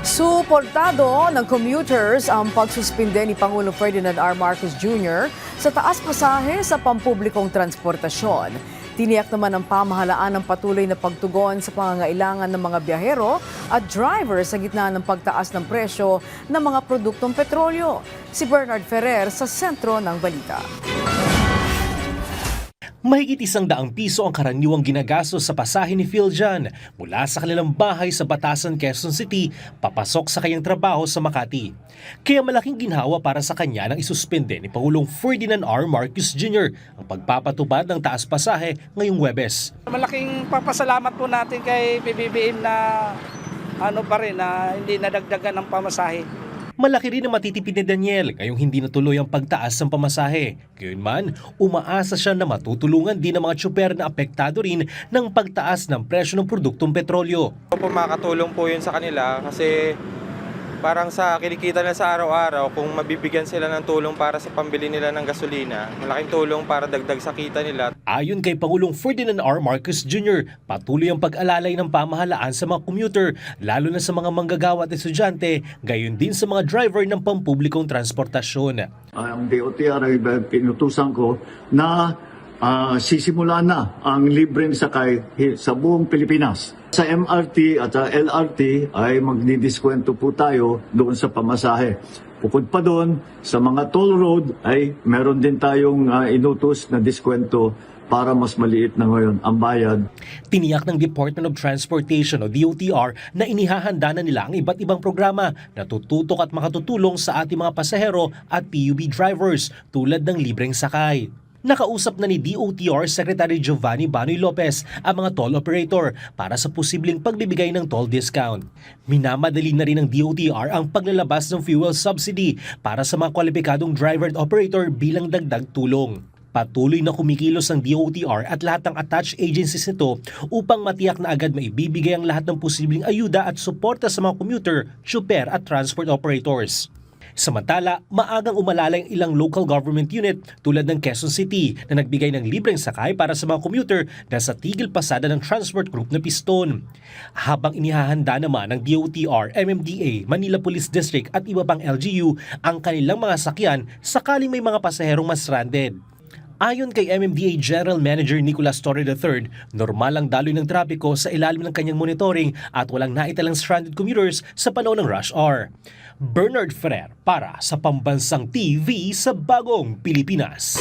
Suportado ng commuters ang pagsuspinde ni Pangulong Ferdinand R. Marcos Jr. sa taas pasahe sa pampublikong transportasyon. Tiniyak naman ng pamahalaan ang patuloy na pagtugon sa pangangailangan ng mga biyahero at driver sa gitna ng pagtaas ng presyo ng mga produktong petrolyo. Si Bernard Ferrer sa sentro ng balita. Mahigit ₱100 ang karaniwang ginagastos sa pasahe ni Philjan mula sa kanilang bahay sa Batasan, Quezon City, papasok sa kanyang trabaho sa Makati. Kaya malaking ginhawa para sa kanya nang isuspende ni Pangulong Ferdinand R. Marcos Jr. ang pagpapatupad ng taas pasahe ngayong Huwebes. Malaking papasalamat po natin kay PBBM na hindi nadagdagan ng pamasahe. Malaki rin ang matitipid ni Daniel ngayong hindi natuloy ang pagtaas ng pamasahe. Gayunman, umaasa siya na matutulungan din ang mga tsuper na apektado rin ng pagtaas ng presyo ng produktong petrolyo. Makakatulong po yun sa kanila kasi parang sa kinikita nila sa araw-araw, kung mabibigyan sila ng tulong para sa pambili nila ng gasolina, malaking tulong para dagdag sa kita nila. Ayon kay Pangulong Ferdinand R. Marcos Jr., patuloy ang pag-alalay ng pamahalaan sa mga commuter, lalo na sa mga manggagawa at estudyante, gayon din sa mga driver ng pampublikong transportasyon. Ang DOTR ay pinutusan ko na sisimula na ang libreng sakay sa buong Pilipinas. Sa MRT at sa LRT ay magdidiskwento po tayo doon sa pamasahe. Bukod pa doon, sa mga toll road ay meron din tayong inutos na diskwento para mas maliit na ngayon ang bayad. Tiniyak ng Department of Transportation o DOTR na inihahanda na nila ang iba't ibang programa na tututok at makatutulong sa ating mga pasahero at PUV drivers tulad ng libreng sakay. Nakausap na ni DOTR Secretary Giovanni Banoy Lopez ang mga toll operator para sa posibleng pagbibigay ng toll discount. Minamadali na rin ng DOTR ang paglalabas ng fuel subsidy para sa mga kwalipikadong driver at operator bilang dagdag tulong. Patuloy na kumikilos ang DOTR at lahat ng attached agencies nito upang matiyak na agad maibibigay ang lahat ng posibleng ayuda at suporta sa mga commuter, tsuper at transport operators. Samantala, maagang umalalay ang ilang local government unit tulad ng Quezon City na nagbigay ng libreng sakay para sa mga commuter dahil sa tigil pasada ng transport group na Piston. Habang inihahanda naman ng DOTR, MMDA, Manila Police District at iba pang LGU ang kanilang mga sakyan sakaling may mga pasaherong mas stranded. Ayon kay MMDA General Manager Nicolas Torre III, normal ang daloy ng trapiko sa ilalim ng kanyang monitoring at walang naitalang stranded commuters sa panahon ng rush hour. Bernard Ferrer para sa Pambansang TV sa Bagong Pilipinas.